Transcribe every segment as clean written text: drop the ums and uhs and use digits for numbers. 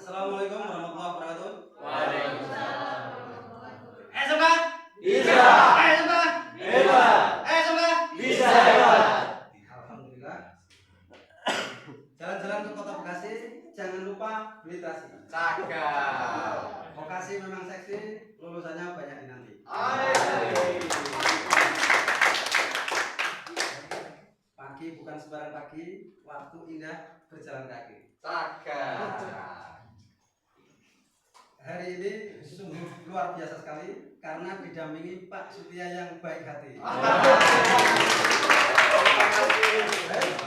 Assalamualaikum warahmatullahi wabarakatuh. Waalaikumsalam. SMK Bisa. SMK Hebat. SMK Bisa hebat. Alhamdulillah. Jalan-jalan ke Kota Bekasi, jangan lupa beli tas. Cakep. Bekasi memang seksi, lulusannya banyak nanti. Pagi bukan sembarang pagi, waktu indah berjalan kaki. Cakep. Hari ini sungguh luar biasa sekali karena didampingi Pak Sutia yang baik hati. Terima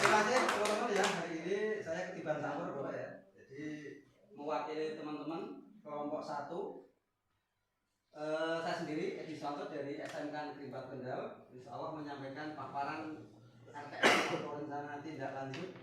kasih teman-teman ya. Hari ini saya ketiban campur Bapak ya. Jadi mewakili teman-teman kelompok 1. Saya sendiri Edi Santo dari SMK Negeri 4 Kendal. Insya Allah menyampaikan paparan RTL atau rencana tindak lanjut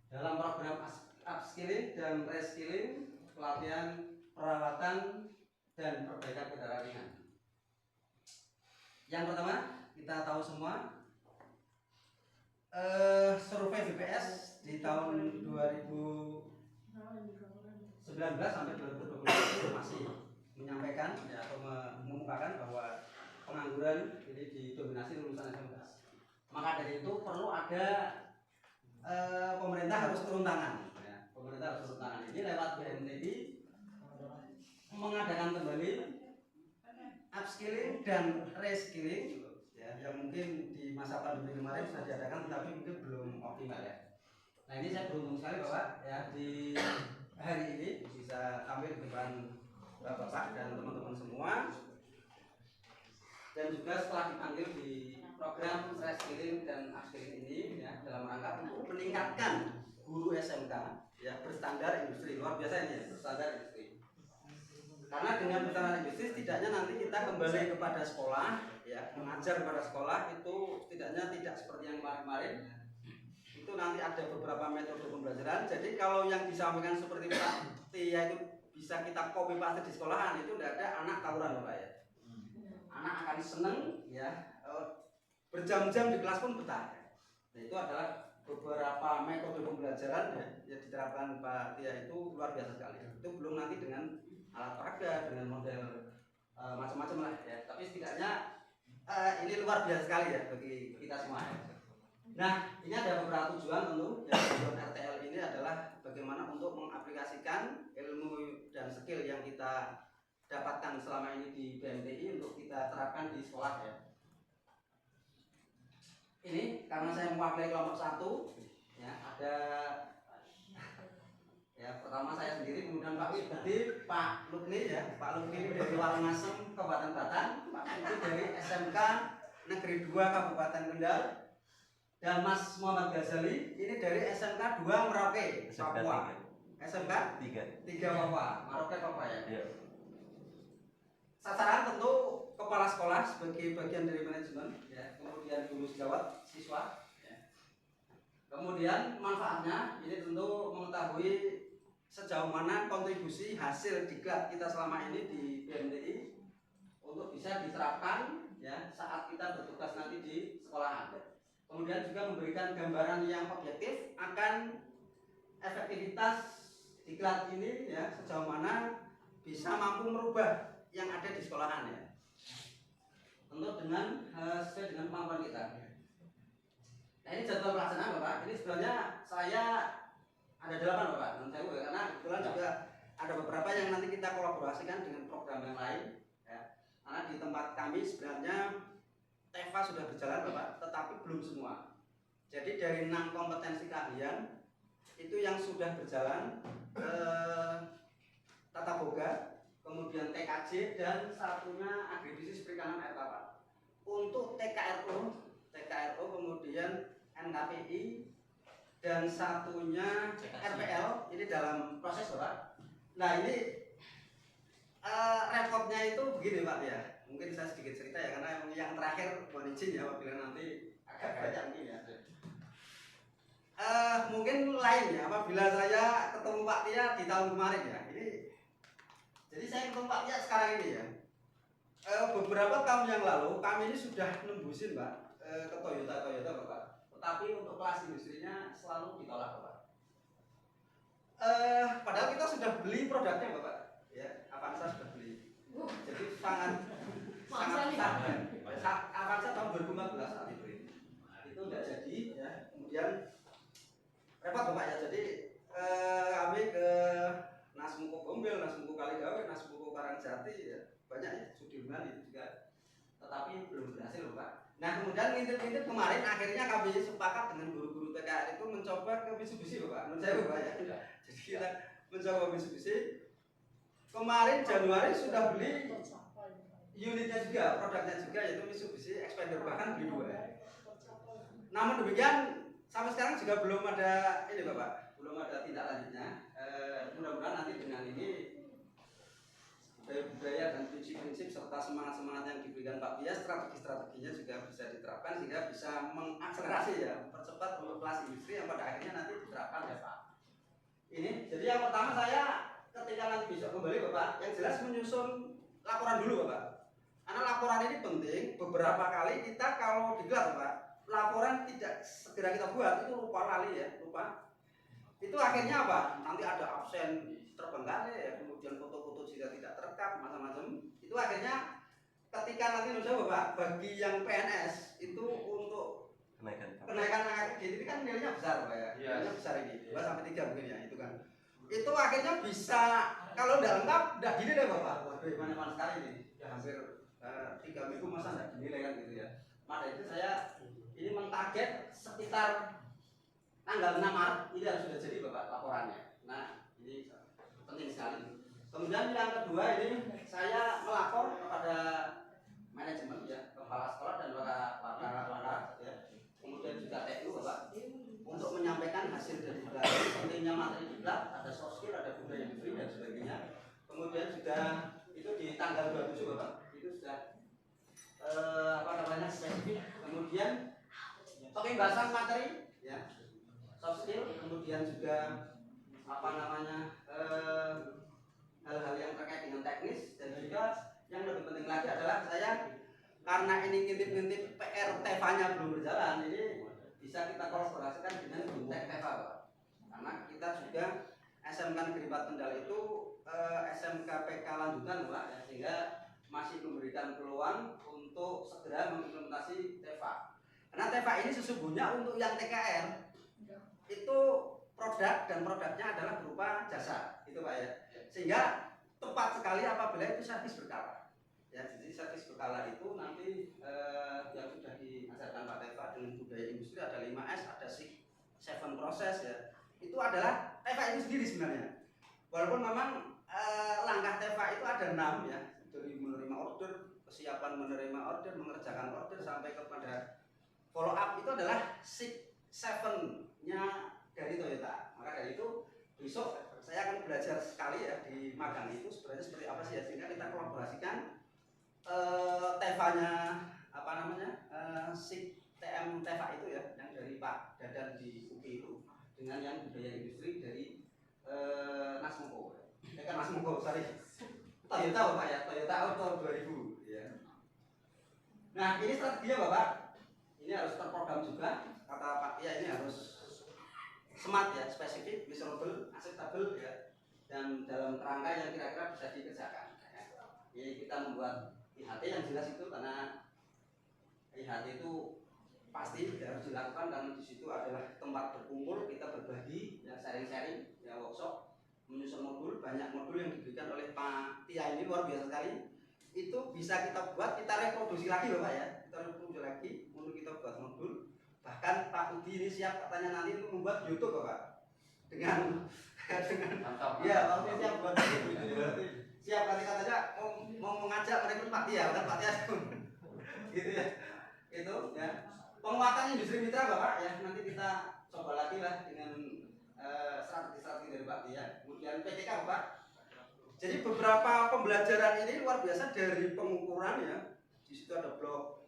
dalam program upskilling dan reskilling, pelatihan perawatan dan perbaikan kendaraan ringan. Yang pertama, kita tahu semua survei BPS di tahun 2019 sampai 2020 masih menyampaikan ya, atau mengemukakan bahwa pengangguran ini didominasi lulusan SMK. Maka dari itu perlu ada pemerintah harus turun tangan. Ya, pemerintah harus turun tangan. Ini lewat BMTI mengadakan kembali upskilling dan reskilling ya, yang mungkin di masa pandemi kemarin sudah diadakan tetapi mungkin belum optimal ya. Nah ini saya beruntung sekali Bapak ya, di hari ini bisa tampil di depan Bapak dan teman-teman semua, dan juga setelah dipanggil di program reskilling dan upskilling ini ya, dalam rangka untuk meningkatkan guru SMK ya berstandar industri. Luar biasa ini ya, berstandar industri. Karena dengan berstandar industri setidaknya nanti kita kembali kepada sekolah ya, mengajar kepada sekolah itu setidaknya tidak seperti yang kemarin-kemarin. Itu nanti ada beberapa metode pembelajaran. Jadi kalau yang disampaikan seperti Pak Tia itu bisa kita copy paste di sekolahan, itu tidak ada anak tawuran Bapak ya. Anak akan seneng ya, berjam-jam di kelas pun betah. Nah, itu adalah beberapa metode pembelajaran ya, yang diterapkan Pak Tia itu luar biasa sekali. Itu belum nanti dengan alat peraga, dengan model macam-macam lah ya. Tapi setidaknya ini luar biasa sekali ya bagi kita semua ya. Nah, ini ada beberapa tujuan tentu. Ya, tujuan RTL ini adalah bagaimana untuk mengaplikasikan ilmu dan skill yang kita dapatkan selama ini di BMTI untuk kita terapkan di sekolah ya. Ini karena saya mewakili kelompok 1 ya, ada ya pertama saya sendiri, kemudian Pak Wibudi, Pak Lukni ya, Pak Lukni dari Walengasem Kabupaten Batang, Pak Wibudi dari SMK Negeri 2 Kabupaten Kendal, dan Mas Muhammad Ghazali ini dari SMK 2 Merauke Papua. SMK 3 Papua, Merauke Papua ya. Sasaran tentu kepala sekolah sebagai bagian dari manajemen ya, kemudian guru sejawat siswa ya. Kemudian manfaatnya ini tentu mengetahui sejauh mana kontribusi hasil diklat kita selama ini di BMTI untuk bisa diterapkan ya saat kita bertugas nanti di sekolahan. Kemudian juga memberikan gambaran yang objektif akan efektivitas diklat ini ya, sejauh mana bisa mampu merubah yang ada di sekolahan ya, tentu dengan sesuai dengan kemampuan kita. Nah ini jadwal pelaksanaan Bapak. Ini sebenarnya saya ada 8 Bapak, karena kebetulan juga ada beberapa yang nanti kita kolaborasikan dengan program yang lain ya. Karena di tempat kami sebenarnya TEFA sudah berjalan Bapak, tetapi belum semua. Jadi dari 6 kompetensi keahlian itu yang sudah berjalan tata boga, kemudian TKJ, dan satunya agribisnis perikanan air tawar. Untuk TKRO kemudian NKPI, dan satunya RPL ini dalam proses Bapak. Nah ini repotnya itu begini Pak ya. Mungkin saya sedikit cerita ya, karena yang terakhir mohon izin ya apabila nanti agak banyak mungkin ya. Mungkin lain ya apabila saya ketemu Pak Tia di tahun kemarin ya. Jadi saya ketemu Pak Tia sekarang ini ya. Beberapa tahun yang lalu kami ini sudah nembusin Pak ke Toyota Bapak. Tetapi untuk kelas industrinya selalu ditolak Bapak. Padahal sudah beli produknya Bapak, ya Avanza sudah beli. Jadi sangat besar. Avanza tahun 2014 saat itu tidak jadi, ya. Kemudian repot Bapak ya. Jadi kami ke Nasmuko Gombel, Nasmuko Kaligawe, Nasmuko Karangjati, ya banyak ya Sudirman itu juga, tetapi belum berhasil Pak. Nah kemudian ngintip-ngintip kemarin akhirnya kami sepakat dengan guru-guru TKR itu mencoba ke Mitsubishi Bapak, menurut saya Bapak ya. Jadi kita mencoba Mitsubishi. Kemarin Januari sudah beli unitnya juga, produknya juga, yaitu Mitsubishi Expander, bahkan beli 2. Namun demikian sampai sekarang juga belum ada ini Bapak, belum ada tindak lanjutnya. Mudah-mudahan nanti dengan ini budaya dan prinsip-prinsip serta semangat-semangat yang diberikan Pak Bias, strategi-strateginya juga bisa diterapkan sehingga bisa mengakselerasi ya, mempercepat untuk kelas industri yang pada akhirnya nanti diterapkan ya Pak. Ini jadi yang pertama saya ketika nanti besok kembali Bapak, yang jelas menyusun laporan dulu Bapak. Karena laporan ini penting. Beberapa kali kita kalau digelar Bapak, laporan tidak segera kita buat, itu lupa lali ya, lupa. Itu akhirnya apa? Nanti ada absen terbengkalai ya, kemudian foto-foto juga tidak terekam, macam-macam. Itu akhirnya ketika nanti mencoba Bapak, bagi yang PNS itu untuk kenaikan angka kredit ini kan nilainya besar Pak ya. Nilainya besar ini, 2 sampai 3 mungkin ya, itu kan. Itu akhirnya bisa kalau tidak lengkap, tidak dinilai Bapak. Waduh, mana-mana sekali ini. Ya hampir 3 minggu masa tidak dinilai kan gitu ya. Maka itu saya ini mengtarget sekitar tanggal 6 Maret ini harus sudah jadi Bapak laporannya. Nah, ini penting sekali. Kemudian yang kedua ini saya melapor kepada manajemen ya, kepala sekolah dan para ya. Kemudian juga TU Bapak untuk menyampaikan hasil dari belajar, pentingnya materi diklat, ada soft skill, ada budaya industri dan sebagainya. Kemudian juga itu di tanggal 27 Bapak itu sudah spesifik. Kemudian pembahasan materi ya, soft skill, kemudian juga hal-hal yang terkait dengan teknis, dan juga yang lebih penting lagi adalah saya karena ini ngintip-ngintip PR TEVA-nya belum berjalan, ini bisa kita kolaborasikan dengan Bintek TEVA Pak. Karena kita juga SMK Negeri 4 Kendal itu SMK PK lanjutan Pak ya, sehingga masih memberikan peluang untuk segera mengimplementasi TEVA. Karena TEVA ini sesungguhnya untuk yang TKR itu produk dan produknya adalah berupa jasa, itu Pak ya. Sehingga tepat sekali apabila itu servis berkala. Ya, jadi servis berkala itu nanti yang sudah diajarkan Pak TEVA dengan budaya industri ada 5S, ada 7 proses ya. Itu adalah TEVA itu sendiri sebenarnya. Walaupun memang langkah TEVA itu ada 6 ya, dari menerima order, kesiapan menerima order, mengerjakan order sampai kepada follow up, itu adalah 7-nya dari Toyota. Maka dari itu besok saya akan belajar sekali ya di magang itu sebenarnya seperti apa sih ya, sehingga kita kolaborasikan TEVA-nya TM TEVA itu ya, yang dari Pak Dadan di UPI itu dengan yang budaya industri dari Nasmuko. Nasmuko, sorry. Toyota Bapak ya, Toyota Auto 2000 ya. Nah, ini strateginya Bapak. Ini harus terprogram juga, kata Pak ya, ini harus smart ya, spesifik, measurable, acceptable ya, dan dalam kerangka yang kira-kira bisa dikerjakan ya. Jadi kita membuat IHT yang jelas itu, karena IHT itu pasti harus dilakukan karena di situ adalah tempat berkumpul, kita berbagi ya, sharing-sharing ya, workshop, menyusun modul, banyak modul yang diberikan oleh Pak Tia ini luar biasa sekali. Itu bisa kita buat, kita reproduksi lagi Bapak ya, kita reproduksi lagi untuk kita buat modul. Bahkan Pak Udi ini siap katanya nanti untuk membuat YouTube Bapak dengan ya Pak Udi siap buat YouTube gitu ya. Siap nanti katanya mau mengajak merekrut Pak Tia, kan Pak Tia gitu ya. Itu ya penguatan industri mitra Bapak ya, nanti kita coba lagi lah dengan strategi-strategi dari Pak Tia. Kemudian PTK Bapak. Jadi beberapa pembelajaran ini luar biasa, dari pengukuran ya. Di situ ada blok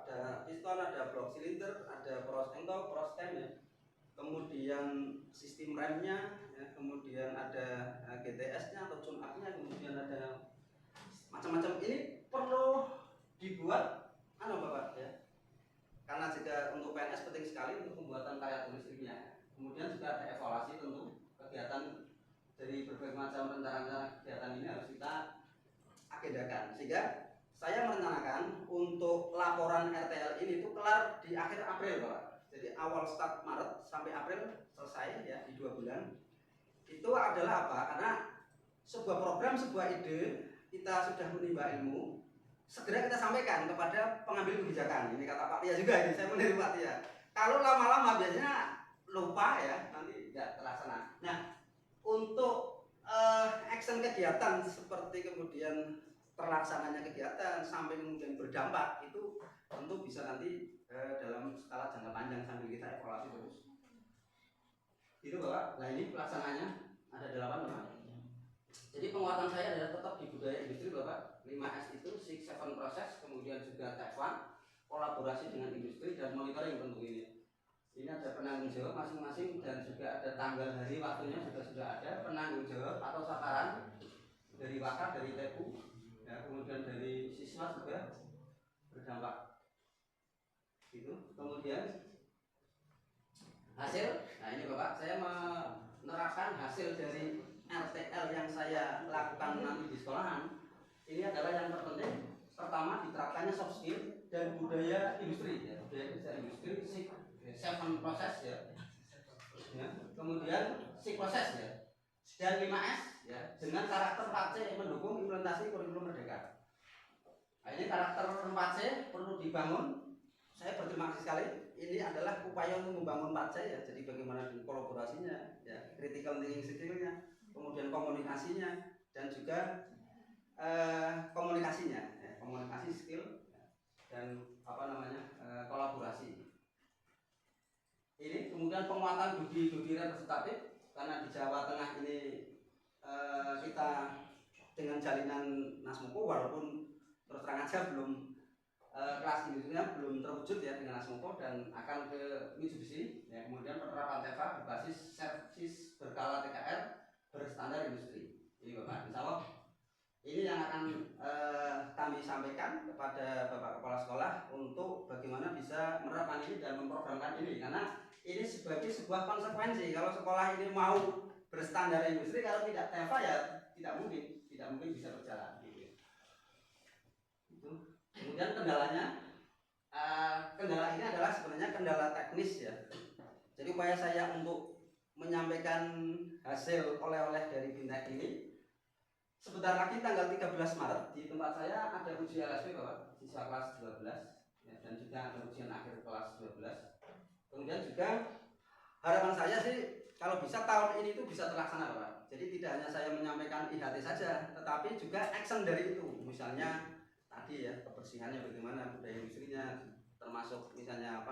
ada piston, ada blok silinder, ada poros entok, poros stem ya. Kemudian sistem remnya ya, kemudian ada GTS-nya atau tune up-nya, kemudian ada macam-macam. Ini perlu dibuat Bapak ya. Karena juga untuk PNS penting sekali untuk pembuatan karya tulis ilmiah. Kemudian juga ada evaluasi tentu kegiatan semacam rencana kegiatan ini harus kita agendakan, sehingga saya merencanakan untuk laporan RTL ini itu kelar di akhir April, Pak. Jadi awal start Maret sampai April selesai ya, di 2 bulan. Itu adalah apa? Karena sebuah program, sebuah ide kita sudah menimba ilmu, segera kita sampaikan kepada pengambil kebijakan. Ini kata Pak Tia juga ini, saya meniru Pak Tia. Kalau lama-lama biasanya lupa ya, nanti tidak terlaksana. Nah, untuk action kegiatan seperti kemudian terlaksananya kegiatan sampai kemudian berdampak itu tentu bisa nanti dalam skala jangka panjang sambil kita evaluasi terus. Itu Bapak. Nah ini pelaksanaannya ada 8 Bapak. Jadi penguatan saya adalah tetap di budaya industri Bapak. 5S itu 6-7 proses, kemudian juga T1, kolaborasi dengan industri dan monitoring tentu ini. Ini ada penanggung jawab masing-masing dan juga ada tanggal hari waktunya juga sudah ada penanggung jawab atau sasaran dari wakar, dari TEPU, ya, kemudian dari siswa juga berdampak. Itu kemudian hasil. Nah ini Bapak, saya menerapkan hasil dari RTL yang saya lakukan nanti di sekolahan. Ini adalah yang terpenting. Pertama diterapkannya soft skill dan budaya industri, ya, budaya industri 7 proses ya. Kemudian 6 proses ya. Dan 5S ya, dengan karakter 4C mendukung implementasi kurikulum merdeka. Nah, ini karakter 4C perlu dibangun. Saya berterima kasih sekali. Ini adalah upaya untuk membangun 4C ya. Jadi bagaimana dengan kolaborasinya, ya, critical thinking skill-nya, kemudian komunikasinya dan juga komunikasinya, ya, komunikasi skill dan kolaborasi. Ini kemudian penguatan budi representatif karena di Jawa Tengah ini kita dengan jalinan Nasmoko walaupun terus terang aja belum kelas industrinya belum terwujud ya dengan Nasmoko dan akan ke Mitsubishi ya, kemudian penerapan TEFA berbasis servis berkala TKR berstandar industri. Ini Bapak, insya Allah ini yang akan kami sampaikan kepada Bapak Kepala Sekolah untuk bagaimana bisa menerapkan ini dan memprogramkan ini, karena ini sebagai sebuah konsekuensi. Kalau sekolah ini mau berstandar industri, kalau tidak TEFA ya tidak mungkin bisa berjalan. Gitu. Itu. Kemudian kendalanya, kendala ini adalah sebenarnya kendala teknis ya. Jadi upaya saya untuk menyampaikan hasil oleh-oleh dari Bintek ini. Sebentar lagi tanggal 13 Maret di tempat saya ada ujian LSP Bapak, siswa kelas 12 ya, dan juga ada ujian akhir kelas 12. Kemudian juga harapan saya sih kalau bisa tahun ini itu bisa terlaksana Bapak. Jadi tidak hanya saya menyampaikan IHT saja, tetapi juga action dari itu. Misalnya tadi ya, kebersihannya bagaimana, budaya industrinya, termasuk misalnya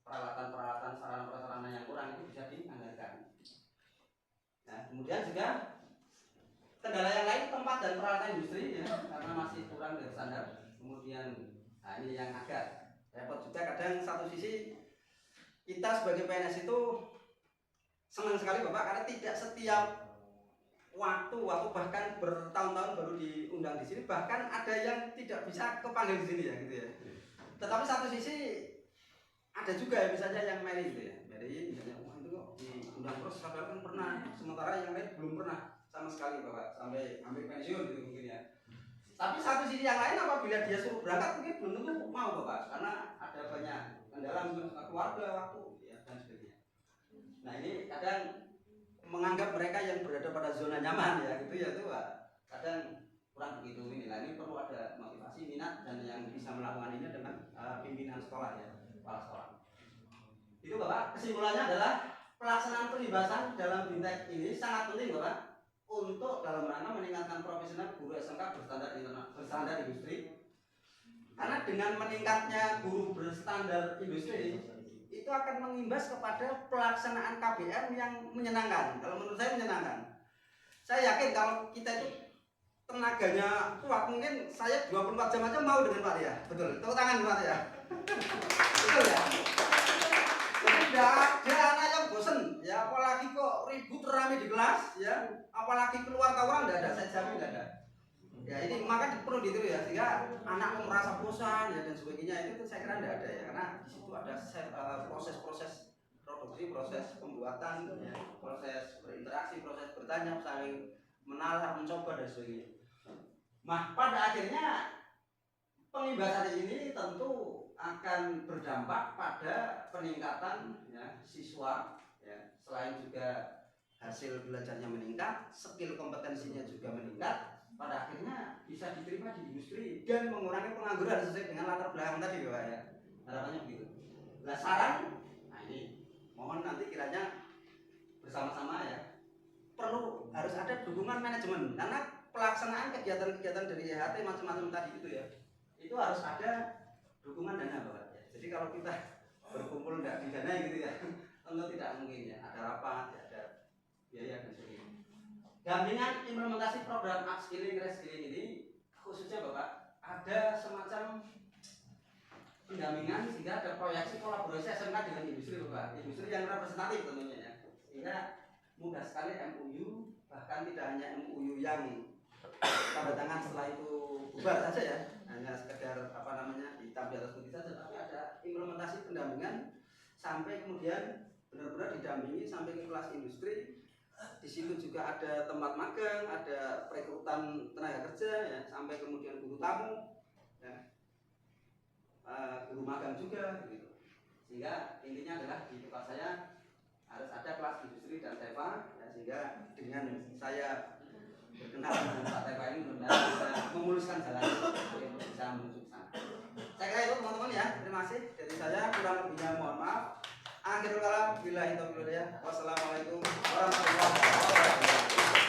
peralatan-peralatan sarana-prasarana yang kurang itu bisa dianggarkan. Nah, kemudian juga kendala yang lain tempat dan peralatan industri ya, karena masih kurang dari standar. Kemudian nah ini yang agak repot juga, kadang satu sisi kita sebagai PNS itu senang sekali Bapak karena tidak setiap waktu bahkan bertahun-tahun baru diundang di sini, bahkan ada yang tidak bisa kepanggil di sini ya gitu ya. Tetapi satu sisi ada juga ya misalnya yang Mary gitu ya, Mary misalnya wah itu kok diundang terus padahal kan pernah, sementara yang lain belum pernah sama sekali Bapak, sampai ambil pensiun gitu mungkin ya. Tapi satu sisi yang lain apabila dia suruh berangkat mungkin belum tentu mau Bapak, karena ada banyak kendala mungkin keluarga, waktu ya, dan sebagainya. Nah ini kadang menganggap mereka yang berada pada zona nyaman ya gitu ya, itu Pak, kadang kurang begitu ini. Nah ini perlu ada motivasi, minat, dan yang bisa melakukan ini dengan pimpinan sekolah ya, kepala sekolah. Itu Bapak, kesimpulannya adalah pelaksanaan perlibasan dalam Bintek ini sangat penting Bapak untuk dalam rangka meningkatkan profesional guru SMK berstandar industri. Karena dengan meningkatnya guru berstandar industri itu akan mengimbas kepada pelaksanaan KBM yang menyenangkan. Kalau menurut saya menyenangkan. Saya yakin kalau kita itu tenaganya kuat, mungkin saya 24 jam aja mau dengan Pak ya. Betul, tepuk tangan Pak ya. Betul ya. Tidak ada anak yang bosen ya, apalagi kok ribut rame di kelas ya, apalagi keluar tawuran tidak ada, saya jamin tidak ada ya. Ini maka perlu ditiru ya, sehingga anak merasa bosan ya dan sebagainya, itu saya kira tidak ada ya, karena di situ ada proses-proses produksi, proses pembuatan ya, proses berinteraksi, proses bertanya, saling menalar, mencoba dan sebagainya. Nah, pada akhirnya pengimbasan ini tentu akan berdampak pada peningkatan ya, siswa, ya, selain juga hasil belajarnya meningkat, skill kompetensinya juga meningkat, pada akhirnya bisa diterima di industri dan mengurangi pengangguran sesuai dengan latar belakang tadi, Pak ya. Harapannya begitu. Nah, saran, nah ini mohon nanti kiranya bersama-sama ya, perlu harus ada dukungan manajemen karena pelaksanaan kegiatan-kegiatan dari EHT macam-macam tadi itu ya, itu harus ada dukungan dana, Bapak ya. Jadi kalau kita berkumpul tidak didanai gitu ya, tentu tidak mungkin ya, ada rapat, ya, ada biaya dan sebagainya. Dampingan implementasi program upskilling reskilling ini khususnya Bapak ada semacam pendampingan sehingga ada proyeksi kolaborasi SMK dengan industri, Bapak, industri yang representatif tentunya ya, sehingga mudah sekali MOU, bahkan tidak hanya MOU yang tanda tangan setelah itu bubar saja ya, hanya sekedar apa namanya hitam di atas putih saja, tapi ada implementasi pendampingan sampai kemudian benar-benar didampingi sampai ke kelas industri. Di situ juga ada tempat magang, ada perekrutan tenaga kerja ya, sampai kemudian guru tamu ya, guru magang juga gitu. Sehingga intinya adalah di tempat saya harus ada kelas industri dan TEPA ya, sehingga dengan saya berkenalan dengan Pak TEPA ini benar-benar bisa memuluskan jalan untuk bisa menuju ke sana. Saya kira itu teman-teman ya, terima kasih dari saya, kurang lebihnya mohon maaf. Akhirul kalam, billahi taufiq wal hidayah. Wassalamualaikum warahmatullahi wabarakatuh.